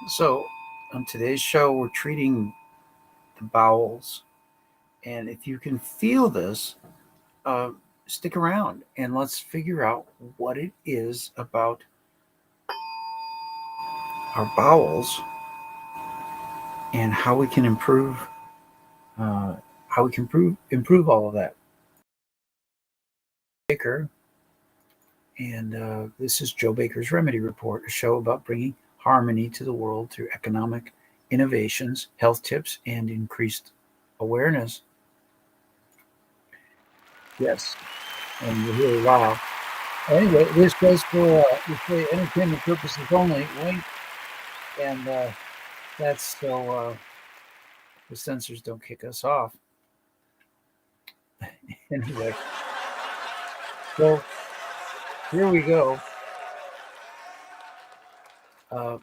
So, on today's show, we're treating the bowels. And if you can feel this, uh, stick around and let's figure out what it is about our bowels and how we can uh, improve all of that. Baker, and this is Joe Baker's Remedy Report, a show about bringing harmony to the world through economic innovations, health tips, and increased awareness. Yes, and you're really wow. Anyway, this goes for entertainment purposes only. Wink, and that's so the censors don't kick us off. Anyway, so here we go. Uh,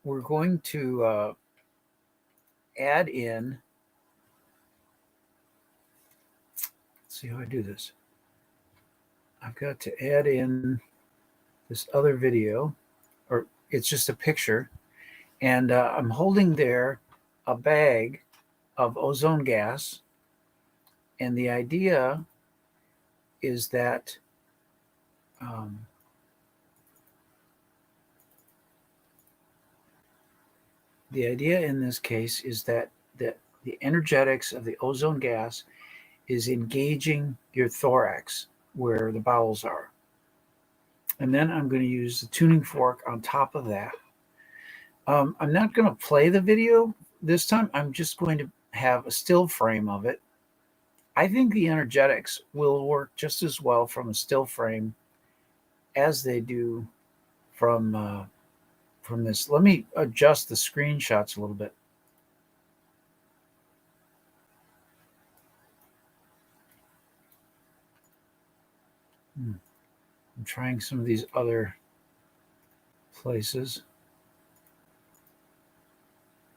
we're going to add in. Let's see how I do this. I've got to add in this other video, or it's just a picture, and I'm holding there a bag of ozone gas, and the idea is that um, the idea in this case is that the energetics of the ozone gas is engaging your thorax where the bowels are. And then I'm going to use the tuning fork on top of that. I'm not going to play the video this time. I'm just going to have a still frame of it. I think the energetics will work just as well from a still frame as they do from this. Let me adjust the screenshots a little bit. I'm trying some of these other places.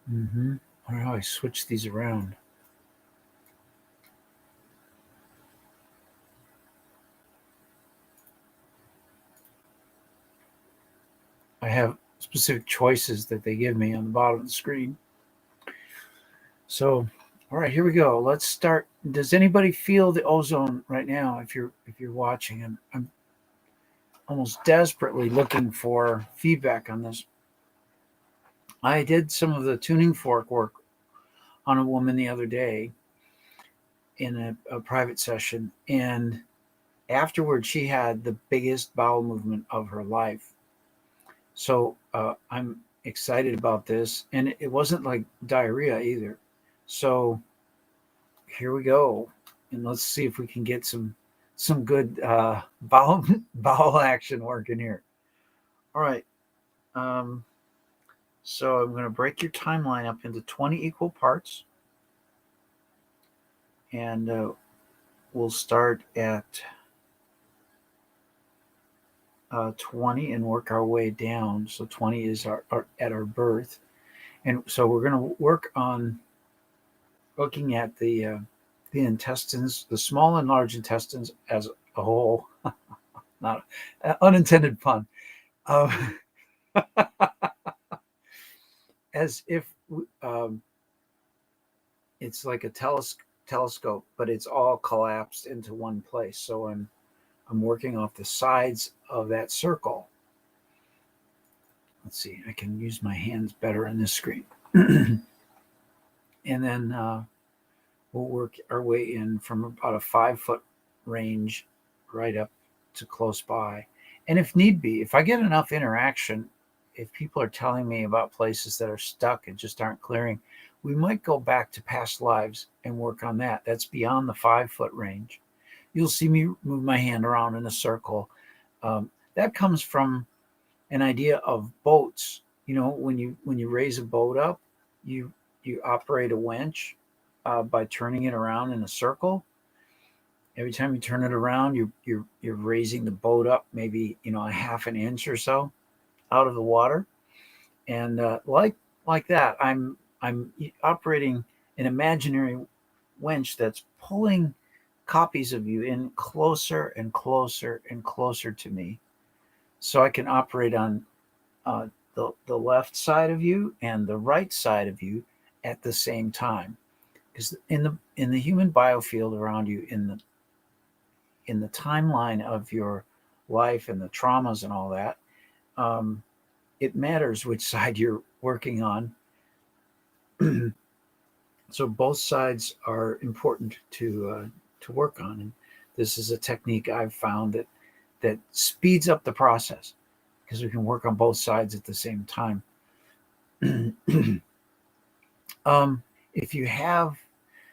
I don't know how I switch these around. I have specific choices that they give me on the bottom of the screen. So, all right, here we go. Let's start. Does anybody feel the ozone right now? If you're watching, and I'm almost desperately looking for feedback on this. I did some of the tuning fork work on a woman the other day in a private session, and afterwards she had the biggest bowel movement of her life. So I'm excited about this, and it wasn't like diarrhea either. So here we go, and let's see if we can get some good bowel bowel action working here. All right. Um, so I'm going to break your timeline up into 20 equal parts, and we'll start at 20 and work our way down. So 20 is our at our birth, and so we're going to work on looking at the intestines, the small and large intestines as a whole. Not unintended pun. Um, as if um, it's like a telescope, but it's all collapsed into one place. So I'm working off the sides of that circle. Let's see, I can use my hands better on this screen. And then we'll work our way in from about a 5 foot range right up to close by. And if need be, if I get enough interaction, if people are telling me about places that are stuck and just aren't clearing, we might go back to past lives and work on that. That's beyond the 5 foot range. You'll see me move my hand around in a circle. That comes from an idea of boats. When you raise a boat up, you you operate a winch by turning it around in a circle. Every time you turn it around, you're raising the boat up maybe a half an inch or so out of the water, and like that, I'm operating an imaginary winch that's pulling copies of you in closer and closer and closer to me, so I can operate on uh, the left side of you and the right side of you at the same time. Because in the human biofield around you, in the timeline of your life and the traumas and all that, it matters which side you're working on. So both sides are important to work on, and this is a technique I've found that speeds up the process because we can work on both sides at the same time. If you have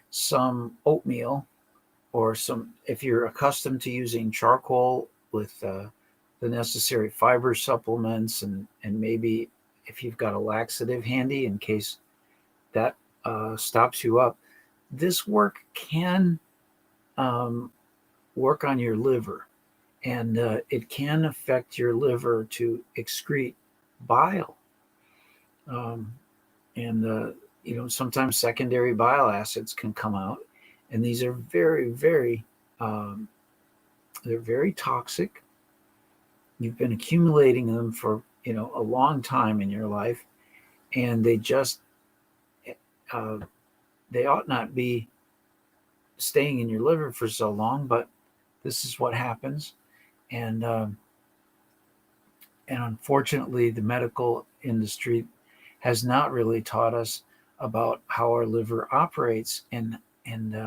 some oatmeal or if you're accustomed to using charcoal with the necessary fiber supplements, and maybe if you've got a laxative handy in case that stops you up, this work can work on your liver, and it can affect your liver to excrete bile. And sometimes secondary bile acids can come out, and these are very, very they're very toxic. You've been accumulating them for a long time in your life, and they just they ought not be staying in your liver for so long, but this is what happens. And unfortunately, the medical industry has not really taught us about how our liver operates, and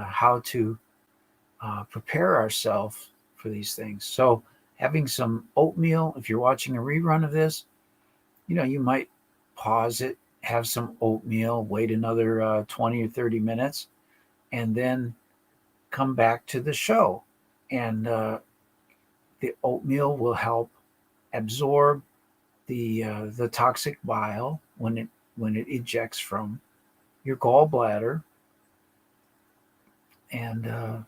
how to prepare ourselves for these things. So having some oatmeal, if you're watching a rerun of this, you might pause it, have some oatmeal, wait another 20 or 30 minutes, and then come back to the show. And the oatmeal will help absorb the toxic bile when it ejects from your gallbladder and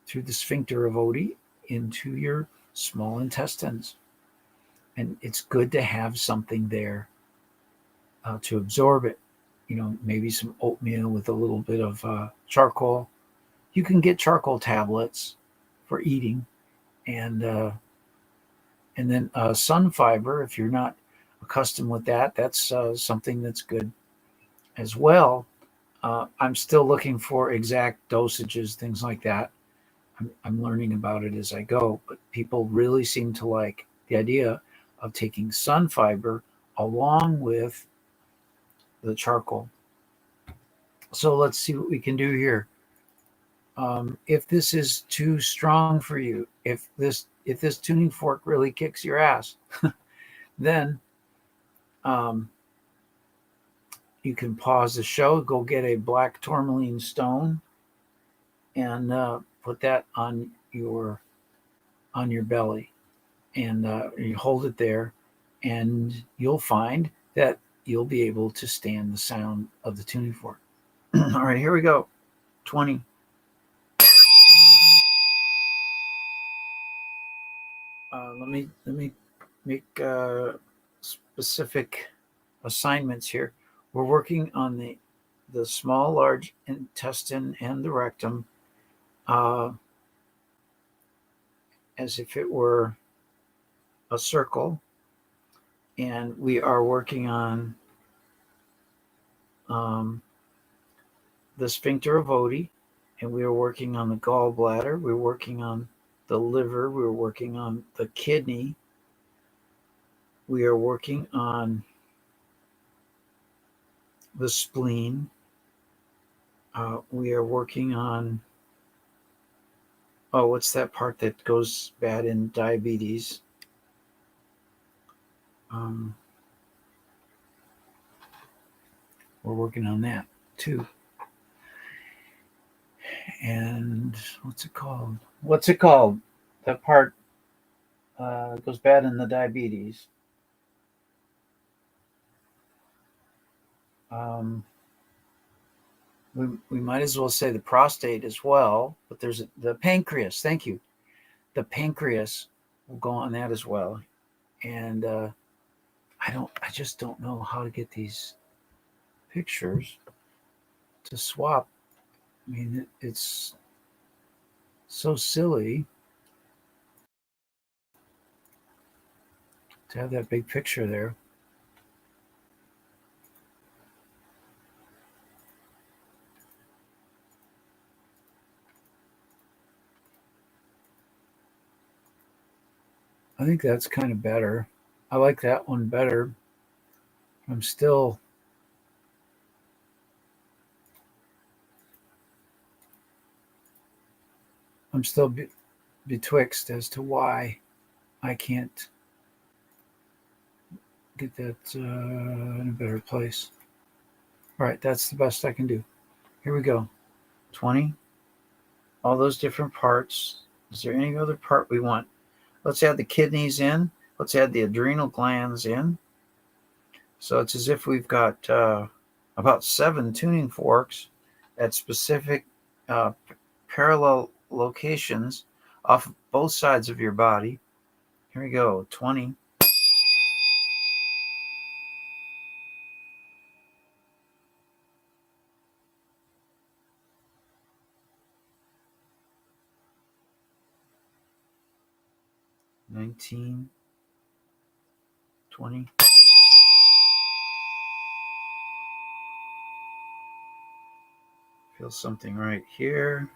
through the sphincter of Oddi into your small intestines. And it's good to have something there to absorb it. Maybe some oatmeal with a little bit of charcoal. You can get charcoal tablets for eating, and then sun fiber. If you're not accustomed with that, that's something that's good as well. I'm still looking for exact dosages, things like that. I'm learning about it as I go, but people really seem to like the idea of taking sun fiber along with the charcoal. So let's see what we can do here. If this is too strong for you, if this tuning fork really kicks your ass, then you can pause the show, go get a black tourmaline stone, and put that on your belly, and you hold it there, and you'll find that you'll be able to stand the sound of the tuning fork. All right, here we go. 20. Let me make specific assignments here. We're working on the small, large intestine and the rectum, as if it were a circle, and we are working on the sphincter of Oddi, and we are working on the gallbladder. We're working on the liver. We're working on the kidney. We are working on the spleen. We are working on, what's that part that goes bad in diabetes? We're working on that too. And what's it called? That part goes bad in the diabetes. We might as well say the prostate as well, but there's the pancreas. Thank you. The pancreas will go on that as well. And I just don't know how to get these pictures to swap. I mean, it's so silly to have that big picture there. I think that's kind of better. I like that one better. I'm still I'm still betwixt as to why I can't get that in a better place. All right, that's the best I can do. Here we go. 20. All those different parts. Is there any other part we want? Let's add the kidneys in. Let's add the adrenal glands in. So it's as if we've got about 7 tuning forks at specific uh, parallel locations off both sides of your body. Here we go. 20. 19. 20. Feel something right here.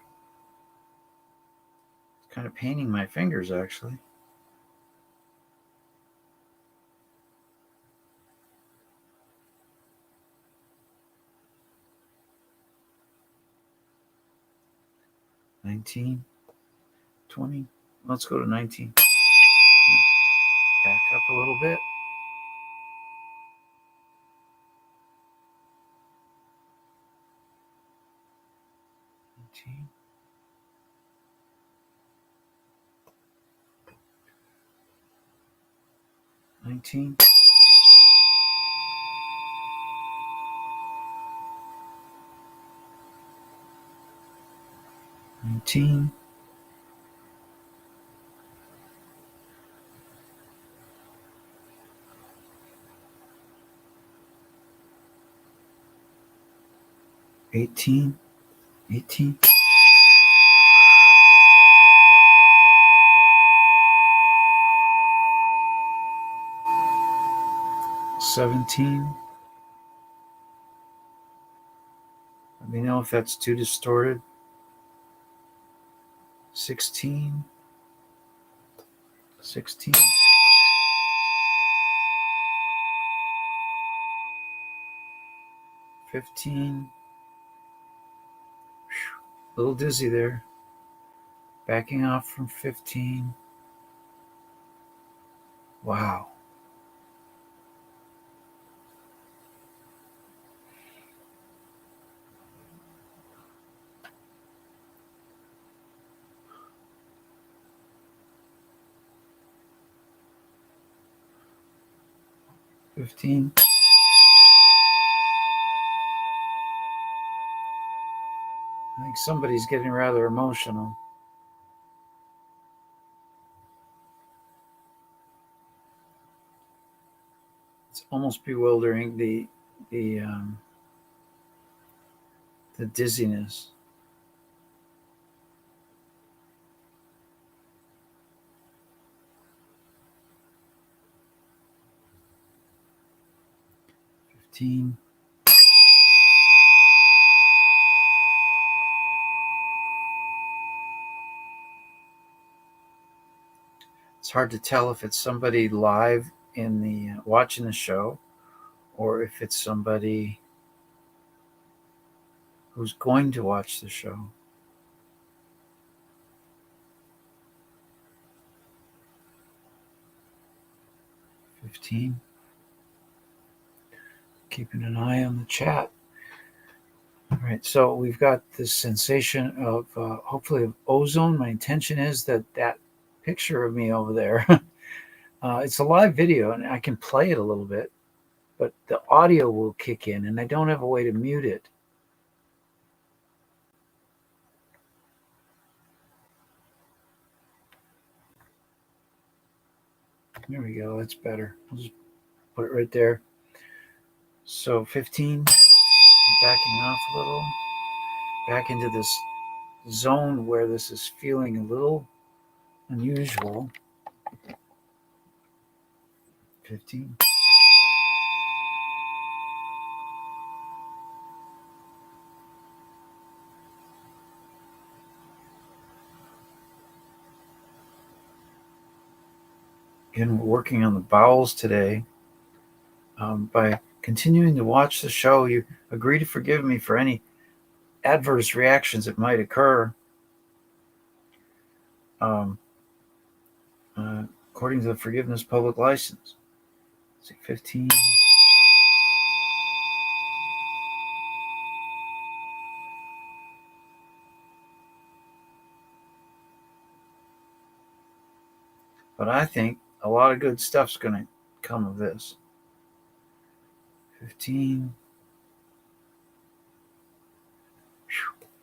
It's kind of paining my fingers, actually. 19. 20. Let's go to 19. Back up a little bit. 19. 19. 19. 18. 18. 17. Let me know if that's too distorted. 16. 16. 15. A little dizzy there. Backing off from 15. Wow. 15. I think somebody's getting rather emotional. It's almost bewildering, the dizziness. 15. It's hard to tell if it's somebody live in the watching the show, or if it's somebody who's going to watch the show. 15. Keeping an eye on the chat. All right, so we've got this sensation of hopefully of ozone. My intention is that picture of me over there, it's a live video and I can play it a little bit, but the audio will kick in and I don't have a way to mute it. There we go. That's better. I'll just put it right there. So 15, backing off a little, back into this zone where this is feeling a little unusual. 15. Again, we're working on the bowels today. By continuing to watch the show, you agree to forgive me for any adverse reactions that might occur. Um, According to the forgiveness public license. Let's see, 15. But I think a lot of good stuff's going to come of this. 15.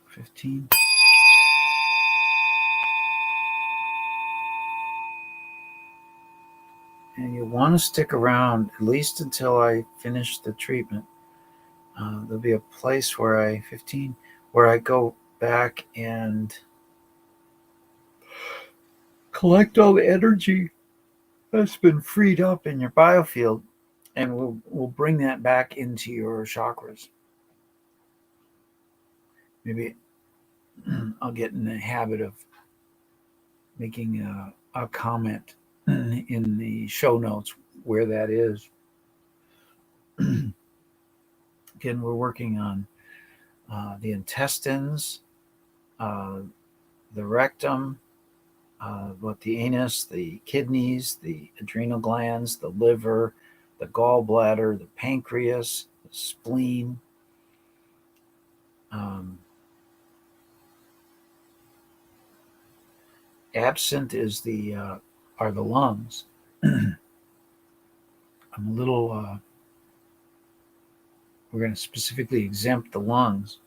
15. And you want to stick around at least until I finish the treatment. There'll be a place where 15, where I go back and collect all the energy that's been freed up in your biofield, and we'll bring that back into your chakras. Maybe I'll get in the habit of making a comment in the show notes where that is. Again, we're working on the intestines, the rectum, the anus, the kidneys, the adrenal glands, the liver, the gallbladder, the pancreas, the spleen. Absent are the lungs. I'm a little. We're going to specifically exempt the lungs,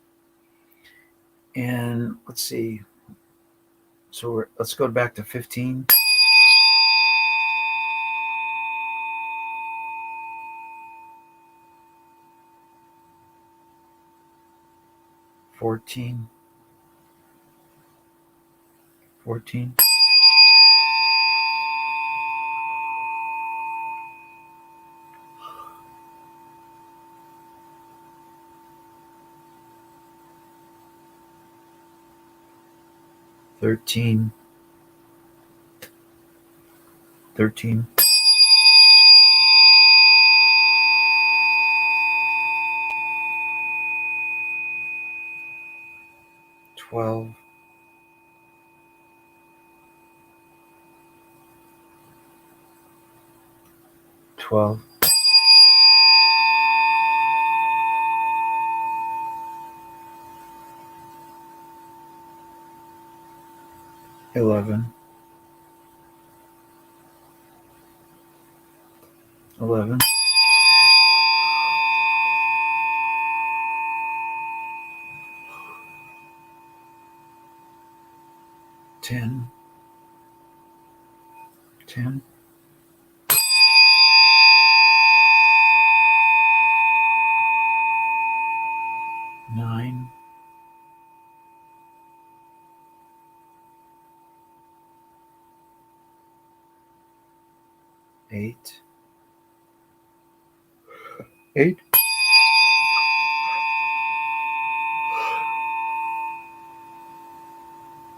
and let's see. So let's go back to 15. 14. 14. 13. 13. 12. 12. 11. 11. 10. 10. 9. 8. 8.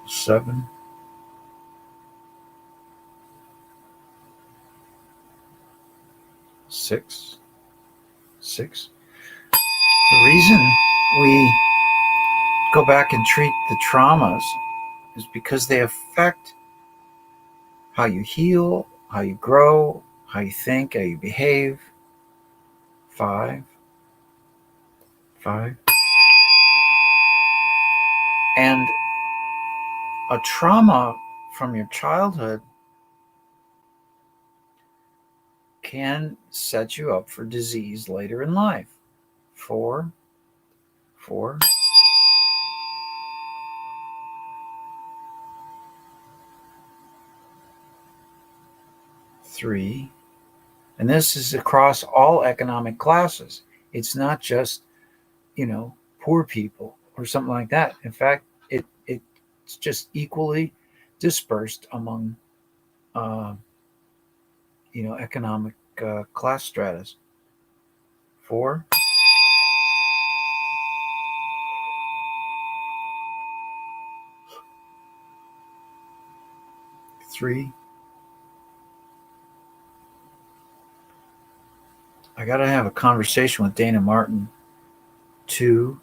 7. 6. 6. The reason we go back and treat the traumas is because they affect how you heal, how you grow, how you think, how you behave. 5. 5. And a trauma from your childhood can set you up for disease later in life. 4. 4. 3. And this is across all economic classes. It's not just, poor people or something like that. In fact, it's just equally dispersed among, economic class stratas. 4. 3. I got to have a conversation with Dana Martin. Two.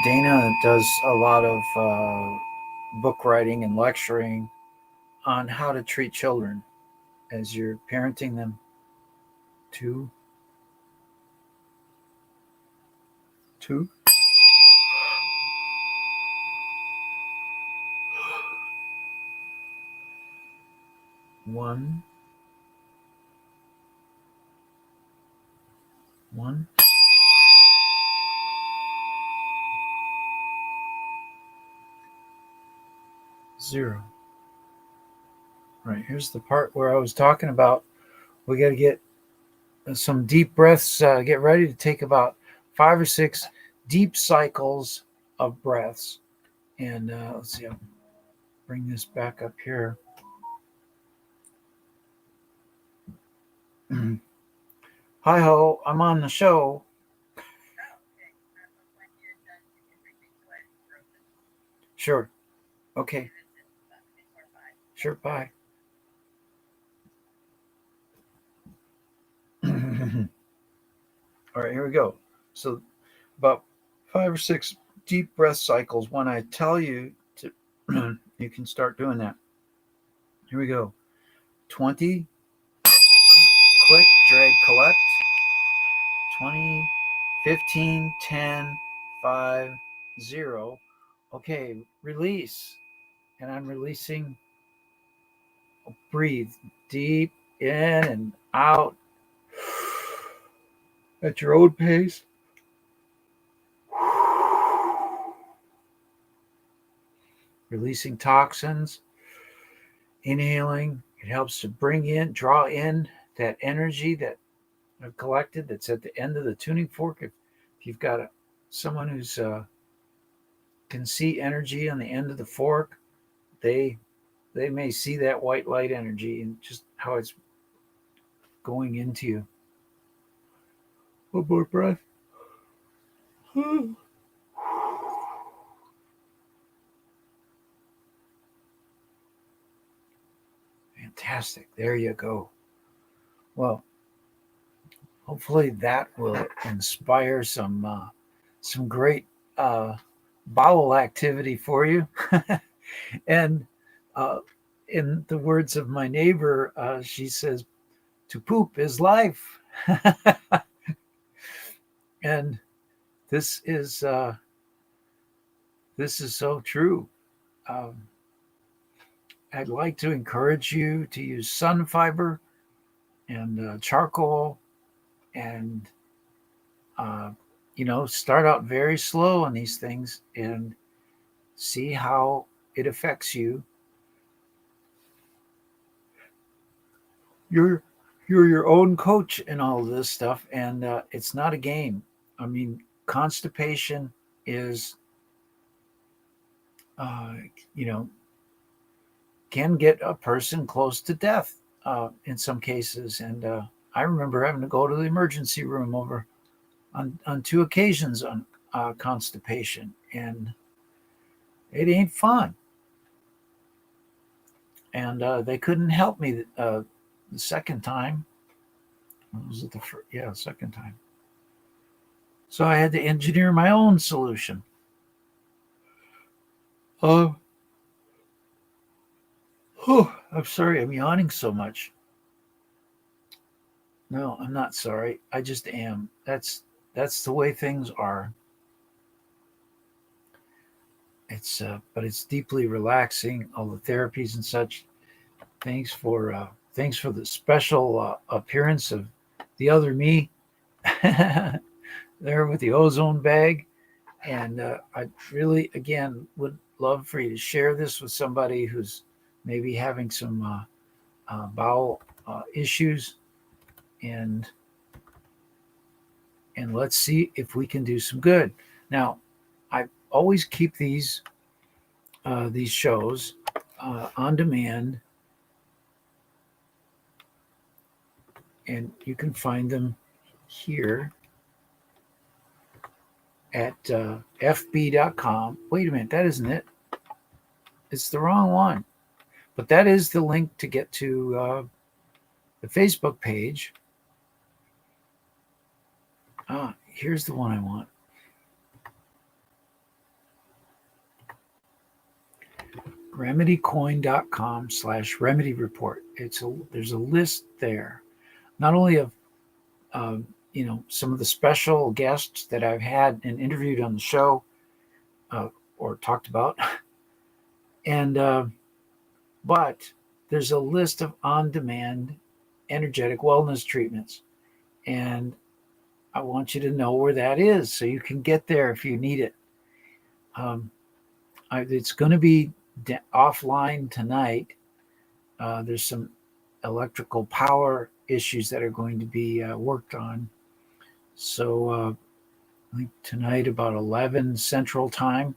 Dana does a lot of book writing and lecturing on how to treat children as you're parenting them. Two. One. Zero. Right. Here's the part where I was talking about. We got to get some deep breaths. Get ready to take about 5 or 6 deep cycles of breaths. And let's see. I'll bring this back up here. Hi ho, I'm on the show. Sure. Okay. Sure. Bye. All right, here we go. So, about 5 or 6 deep breath cycles. When I tell you to, you can start doing that. Here we go. 20. Click, drag, collect. 20, 15, 10, 5, 0. Okay, release. And I'm releasing. Breathe deep in and out at your own pace. Releasing toxins, inhaling. It helps to draw in that energy that I've collected that's at the end of the tuning fork. If you've got someone who's can see energy on the end of the fork, they may see that white light energy and just how it's going into you. One more breath. Fantastic. There you go. Well, hopefully that will inspire some great bowel activity for you. And uh, in the words of my neighbor, she says, "To poop is life," and this is so true. Um, I'd like to encourage you to use sun fiber and charcoal, and uh, start out very slow on these things and see how it affects you. You're your own coach in all of this stuff, and it's not a game. I mean, constipation is, uh, you know, can get a person close to death in some cases. And I remember having to go to the emergency room over on 2 occasions on constipation, and it ain't fun. And they couldn't help me the second time. Was it the first? Yeah, second time. So I had to engineer my own solution. Oh, I'm sorry. I'm yawning so much. No, I'm not sorry. I just am. That's the way things are. But it's deeply relaxing. All the therapies and such. Thanks for the special appearance of the other me there with the ozone bag. And I really, again, would love for you to share this with somebody who's maybe having some bowel issues, and let's see if we can do some good. Now, I always keep these shows on demand, and you can find them here at fb.com. Wait a minute, that isn't it. It's the wrong one. But that is the link to get to the Facebook page. Here's the one I want. remedycoin.com/remedy report. There's a list there, not only of some of the special guests that I've had and interviewed on the show or talked about, and but there's a list of on-demand energetic wellness treatments, and I want you to know where that is so you can get there if you need it. It's going to be offline tonight. There's some electrical power issues that are going to be worked on. So I think tonight about 11 Central Time,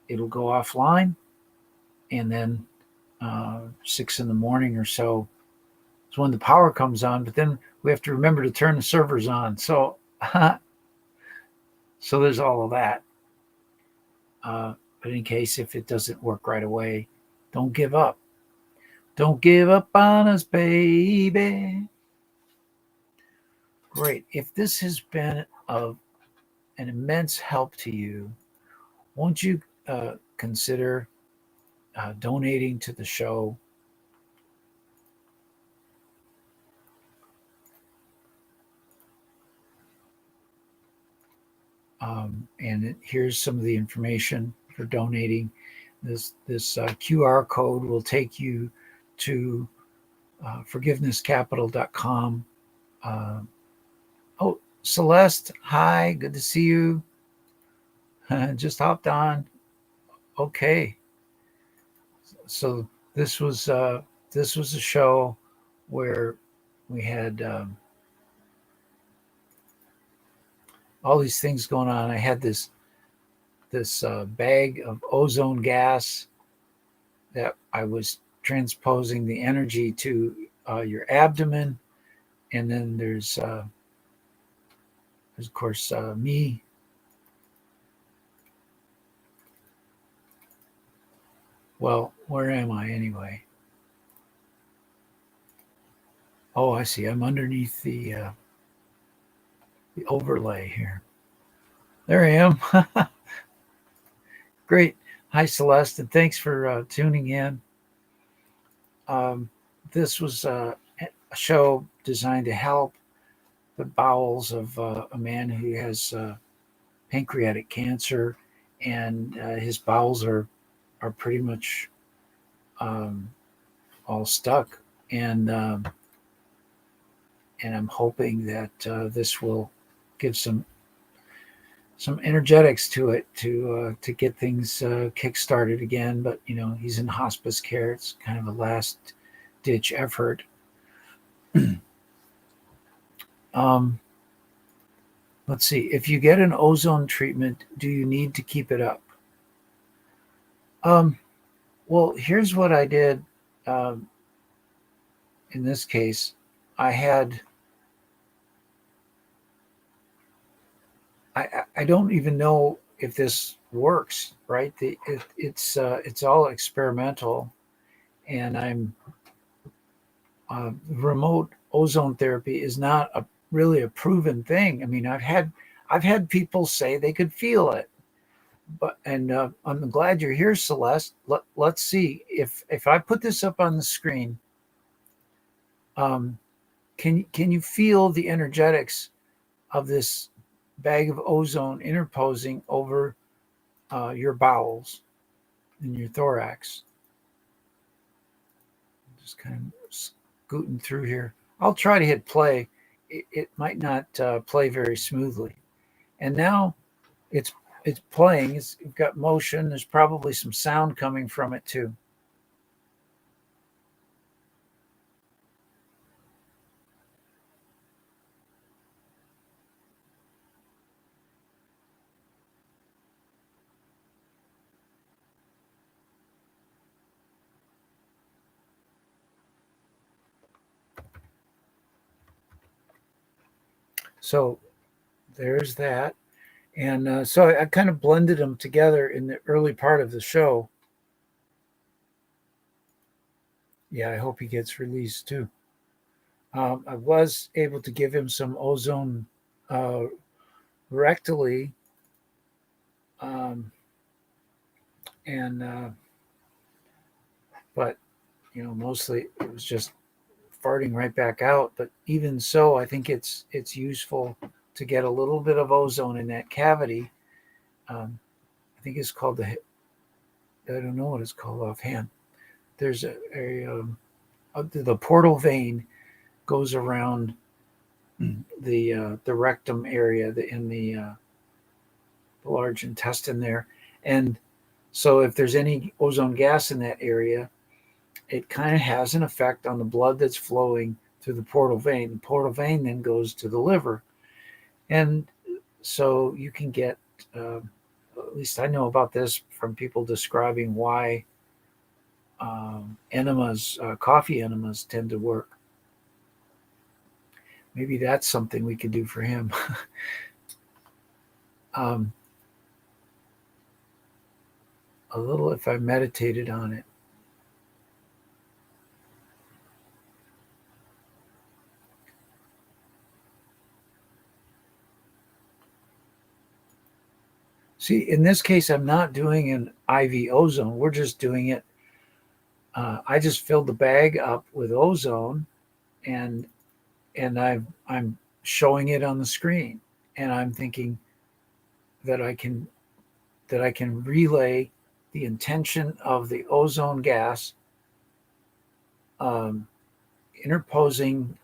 it'll go offline. And then 6 in the morning or so is when the power comes on. But then we have to remember to turn the servers on. So, so there's all of that. But in case if it doesn't work right away, don't give up. Don't give up on us, baby. Great. If this has been of an immense help to you, won't you consider donating to the show? And here's some of the information for donating. This QR code will take you to forgivenesscapital.com. Oh, Celeste, hi, good to see you. Just hopped on. Okay, so this was a show where we had all these things going on. I had this bag of ozone gas that I was transposing the energy to your abdomen, and then there's of course me. Well, where am I anyway? Oh, I see. I'm underneath the overlay here. There I am. Great. Hi, Celeste, and thanks for tuning in. This was a show designed to help the bowels of a man who has pancreatic cancer, and his bowels are pretty much all stuck. And I'm hoping that this will give some energetics to it to get things kick-started again. But he's in hospice care. It's kind of a last ditch effort. Let's see. If you get an ozone treatment, do you need to keep it up? Well, here's what I did. In this case, I don't even know if this works, right? It's all experimental, and I'm remote ozone therapy is not really a proven thing. I mean, I've had people say they could feel it, but I'm glad you're here, Celeste. Let's see if I put this up on the screen. Can you feel the energetics of this bag of ozone interposing over your bowels and your thorax? Just kind of scooting through here. I'll try to hit play. It might not play very smoothly. And now it's playing. It's got motion. There's probably some sound coming from it too. So there's that. And so I kind of blended them together in the early part of the show. Yeah, I hope he gets released too. I was able to give him some ozone uh, rectally, um, and but mostly it was just farting right back out. But even so, I think it's useful to get a little bit of ozone in that cavity. I think it's called I don't know what it's called offhand. There's the portal vein goes around the rectum area, in the large intestine there, and so if there's any ozone gas in that area, it kind of has an effect on the blood that's flowing through the portal vein. The portal vein then goes to the liver, and so you can get. At least I know about this from people describing why enemas, coffee enemas, tend to work. Maybe that's something we could do for him. um, a little if I meditated on it. See, in this case, I'm not doing an IV ozone. We're just doing it. I just filled the bag up with ozone, and I'm showing it on the screen, and I'm thinking that I can relay the intention of the ozone gas, um, interposing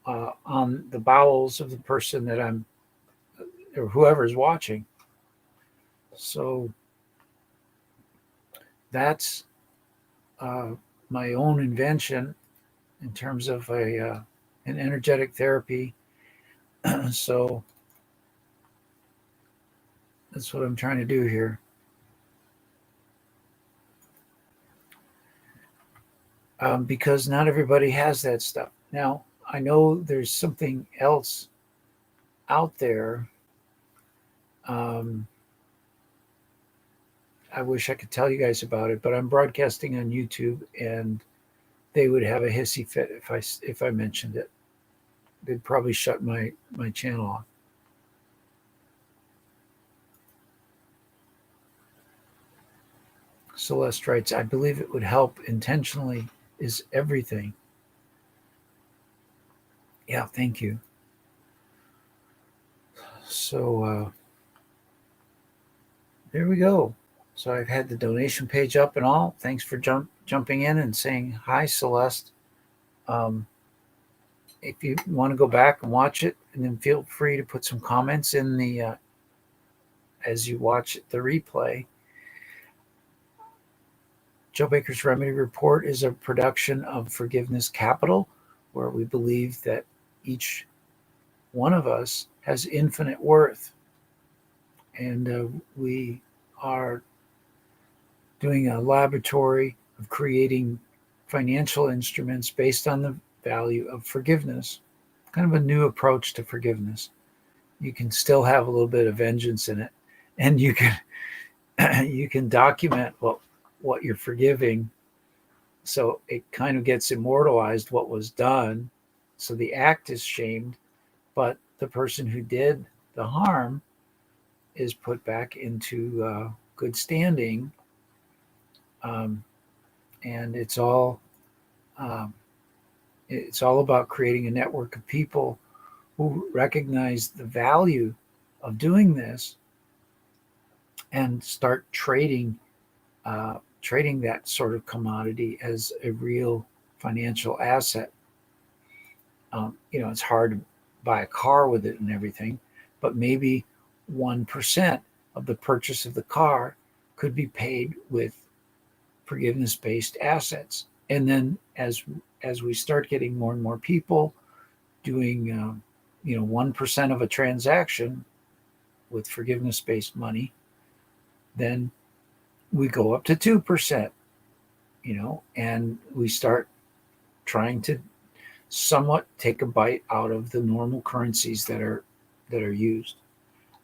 on the bowels of the person that I'm or whoever's watching. So that's uh, my own invention in terms of an energetic therapy. So that's what I'm trying to do here. Because not everybody has that stuff. Now, I know there's something else out there. Um, I wish I could tell you guys about it, but I'm broadcasting on YouTube, and they would have a hissy fit if I mentioned it. They'd probably shut my channel off. Celeste writes, I believe it would help intentionally is everything. Yeah, thank you. So there we go. So I've had the donation page up and all. Thanks for jumping in and saying hi, Celeste. Um, if you want to go back and watch it, and then feel free to put some comments in the as you watch the replay. Joe Baker's Remedy Report is a production of Forgiveness Capital, where we believe that each one of us has infinite worth. And we are doing a laboratory of creating financial instruments based on the value of forgiveness, kind of a new approach to forgiveness. You can still have a little bit of vengeance in it, and you can you can document what you're forgiving, so it kind of gets immortalized what was done. So the act is shamed, but the person who did the harm is put back into good standing, um, and um, it's all about creating a network of people who recognize the value of doing this and start trading that sort of commodity as a real financial asset. It's hard to buy a car with it and everything, but maybe 1% of the purchase of the car could be paid with forgiveness-based assets. And then as we start getting more and more people doing 1% of a transaction with forgiveness-based money, then we go up to 2%, and we start trying to somewhat take a bite out of the normal currencies that are used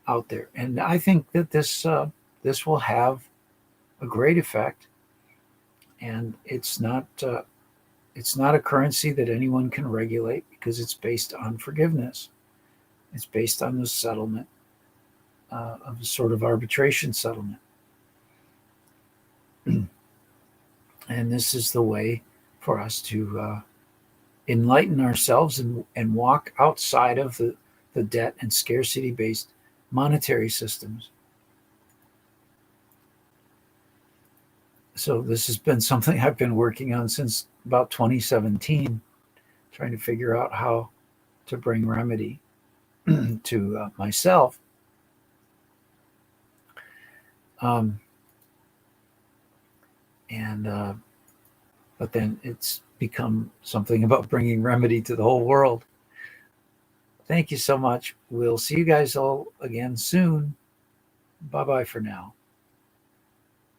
out there. And I think that this will have a great effect. And it's not It's not a currency that anyone can regulate because it's based on forgiveness. It's based on the settlement of a sort of arbitration settlement. And this is the way for us to enlighten ourselves and walk outside of the debt and scarcity based monetary systems. So this has been something I've been working on since about 2017, trying to figure out how to bring remedy to myself. But then it's become something about bringing remedy to the whole world. Thank you so much. We'll see you guys all again soon. Bye-bye for now.